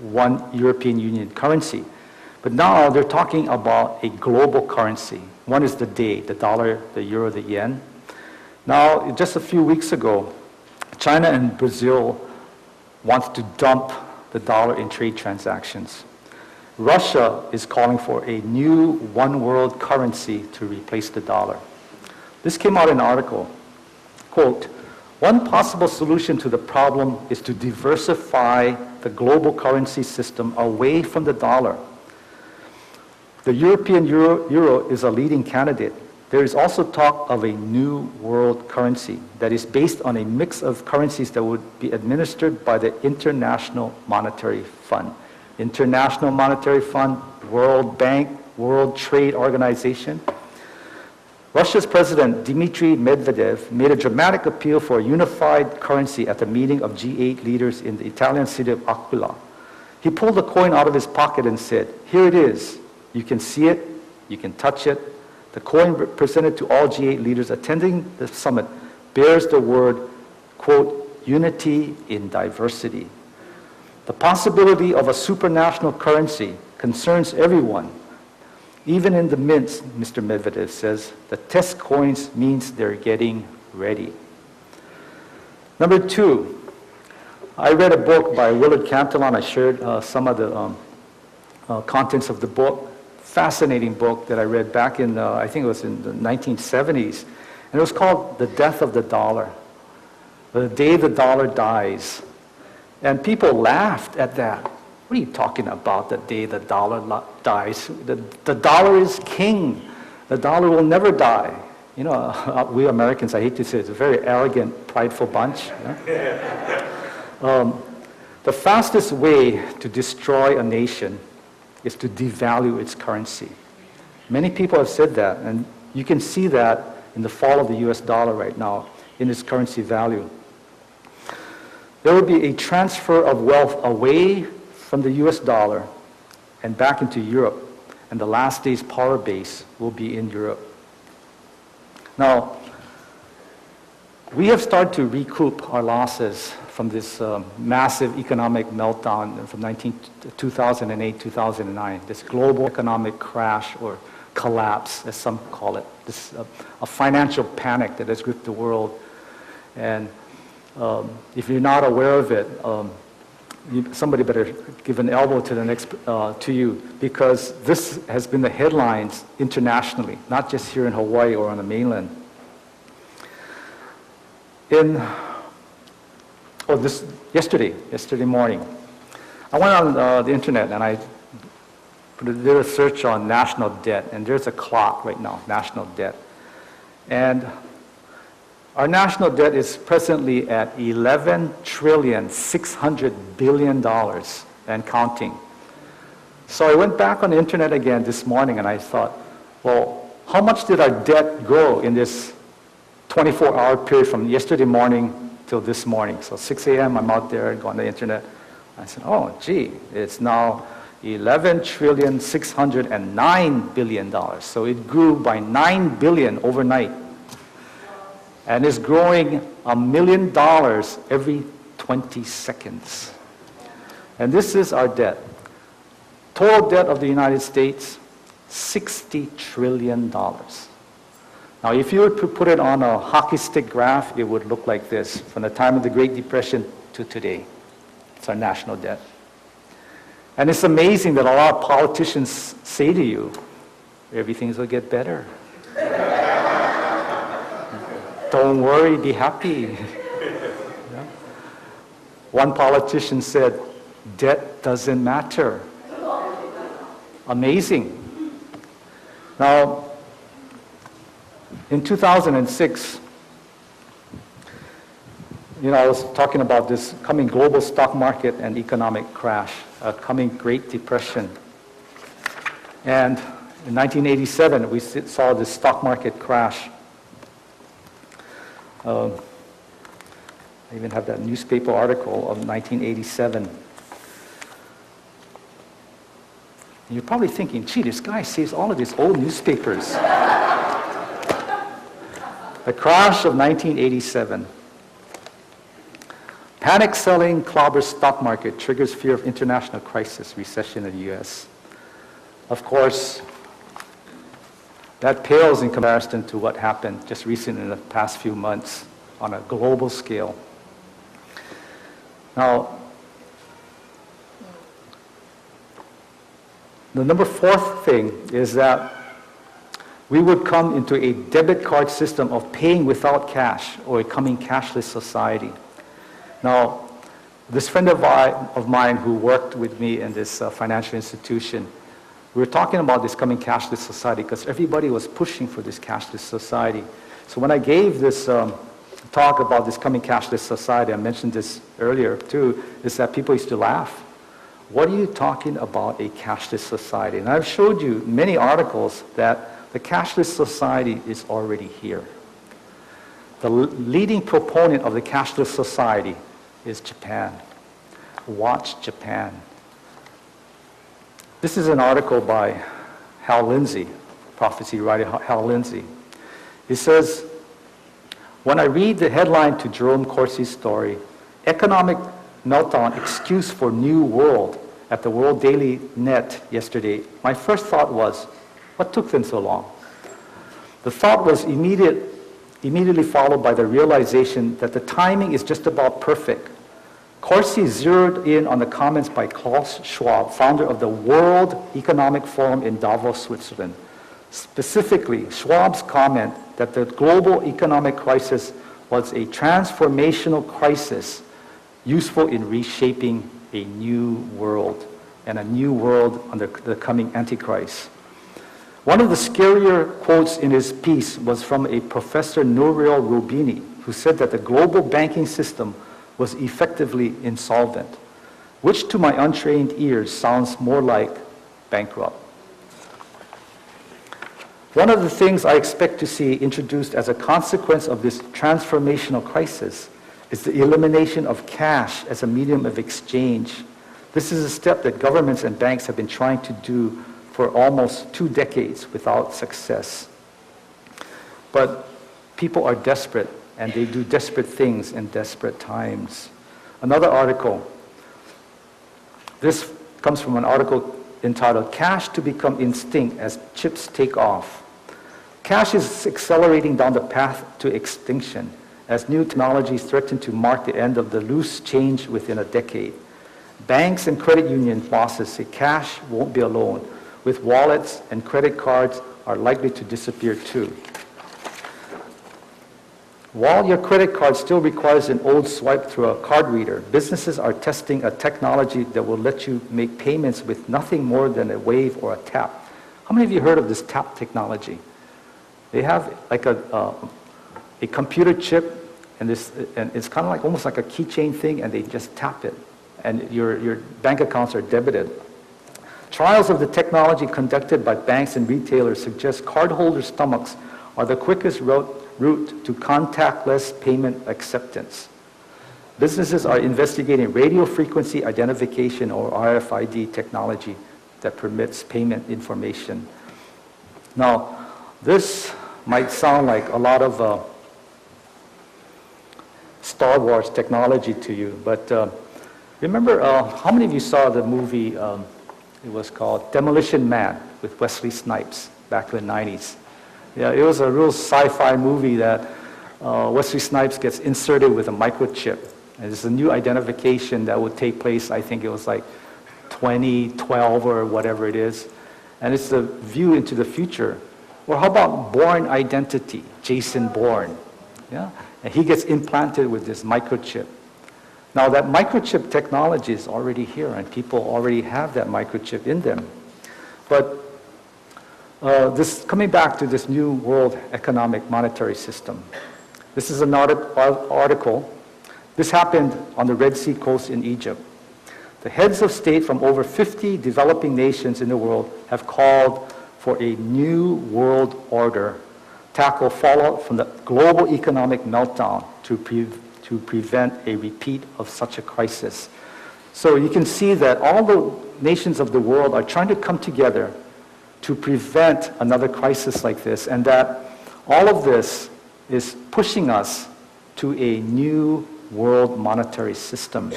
one European Union currency. But now they're talking about a global currency. One is the day, the dollar, the euro, the yen. Now, just a few weeks ago, China and Brazil want to dump the dollar in trade transactions. Russia is calling for a new one world currency to replace the dollar. This came out in an article. Quote, one possible solution to the problem is to diversify the global currency system away from the dollar. The European euro is a leading candidate. There is also talk of a new world currency that is based on a mix of currencies that would be administered by the International Monetary Fund. International Monetary Fund, World Bank, World Trade Organization. Russia's President Dmitry Medvedev made a dramatic appeal for a unified currency at the meeting of G8 leaders in the Italian city of Aquila. He pulled a coin out of his pocket and said, "Here it is. You can see it, you can touch it." The coin presented to all G8 leaders attending the summit bears the word, quote, unity in diversity. The possibility of a supranational currency concerns everyone. Even in the mints, Mr. Medvedev says, the test coins means they're getting ready. Number two, I read a book by Willard Cantillon. I shared some of the contents of the book. Fascinating book that I read back in, I think it was in the 1970s. And it was called The Death of the Dollar. The Day the Dollar Dies. And people laughed at that. What are you talking about, the day the dollar dies? The dollar is king. The dollar will never die. You know, we Americans, I hate to say it, it's a very arrogant, prideful bunch. The fastest way to destroy a nation is to devalue its currency. Many people have said that, and you can see that in the fall of the US dollar right now, in its currency value. There will be a transfer of wealth away from the US dollar and back into Europe, and the last day's power base will be in Europe. Now, we have started to recoup our losses from this massive economic meltdown from 2008, 2009, this global economic crash or collapse, as some call it, this a financial panic that has gripped the world. And if you're not aware of it, somebody better give an elbow to the next to you, because this has been the headlines internationally, not just here in Hawaii or on the mainland. Yesterday morning, I went on the internet and I did a search on national debt, and there's a clock right now, national debt. And our national debt is presently at $11,600 billion and counting. So I went back on the internet again this morning and I thought, well, how much did our debt grow in this 24-hour period from yesterday morning till this morning? So 6 a.m. I'm out there and go on the internet. I said, oh, gee, it's now $11,609 billion. So it grew by $9 billion overnight. And it's growing $1 million every 20 seconds. And this is our debt. Total debt of the United States, $60 trillion. Now, if you were to put it on a hockey stick graph, it would look like this, from the time of the Great Depression to today. It's our national debt. And it's amazing that a lot of politicians say to you, everything's going to get better. Don't worry, be happy. Yeah. One politician said, debt doesn't matter. Amazing. Now, in 2006, I was talking about this coming global stock market and economic crash, a coming Great Depression. And in 1987, we saw this stock market crash. I even have that newspaper article of 1987. And you're probably thinking, gee, this guy saves all of his old newspapers. The crash of 1987. Panic selling clobbers stock market triggers fear of international crisis, recession in the U.S. Of course, that pales in comparison to what happened just recently in the past few months on a global scale. Now, the number fourth thing is that we would come into a debit card system of paying without cash, or a coming cashless society. Now, this friend of mine who worked with me in this financial institution, we were talking about this coming cashless society because everybody was pushing for this cashless society. So when I gave this talk about this coming cashless society, I mentioned this earlier too, is that people used to laugh. What are you talking about, a cashless society? And I've showed you many articles that the cashless society is already here. The leading proponent of the cashless society is Japan. Watch Japan. This is an article by Hal Lindsey, prophecy writer Hal Lindsey. He says, when I read the headline to Jerome Corsi's story, Economic Meltdown Excuse for New World, at the World Daily Net yesterday, my first thought was, what took them so long? The thought was immediately followed by the realization that the timing is just about perfect. Corsi zeroed in on the comments by Klaus Schwab, founder of the World Economic Forum in Davos, Switzerland. Specifically, Schwab's comment that the global economic crisis was a transformational crisis useful in reshaping a new world, and a new world under the coming antichrist. One of the scarier quotes in his piece was from a Professor Nouriel Roubini, who said that the global banking system was effectively insolvent, which to my untrained ears sounds more like bankrupt. One of the things I expect to see introduced as a consequence of this transformational crisis is the elimination of cash as a medium of exchange. This is a step that governments and banks have been trying to do for almost 2 decades without success. But people are desperate, and they do desperate things in desperate times. Another article. This comes from an article entitled, Cash to Become Instinct as Chips Take Off. Cash is accelerating down the path to extinction as new technologies threaten to mark the end of the loose change within a decade. Banks and credit union bosses say cash won't be alone, with wallets and credit cards are likely to disappear too. While your credit card still requires an old swipe through a card reader, businesses are testing a technology that will let you make payments with nothing more than a wave or a tap. How many of you heard of this tap technology? They have like a computer chip, and it's kind of like almost like a keychain thing, and they just tap it, and your bank accounts are debited. Trials of the technology conducted by banks and retailers suggest cardholders' stomachs are the quickest route to contactless payment acceptance. Businesses are investigating radio frequency identification, or RFID technology, that permits payment information. Now, this might sound like a lot of Star Wars technology to you, but remember, how many of you saw the movie, it was called Demolition Man with Wesley Snipes back in the 90s? Yeah, it was a real sci-fi movie that Wesley Snipes gets inserted with a microchip. And it's a new identification that would take place, I think it was like 2012 or whatever it is. And it's a view into the future. Or how about Bourne Identity, Jason Bourne? Yeah? And he gets implanted with this microchip. Now that microchip technology is already here, and people already have that microchip in them. But this coming back to this new world economic monetary system. This is an article. This happened on the Red Sea coast in Egypt. The heads of state from over 50 developing nations in the world have called for a new world order, tackle fallout from the global economic meltdown to prevent a repeat of such a crisis. So you can see that all the nations of the world are trying to come together to prevent another crisis like this, and that all of this is pushing us to a new world monetary system.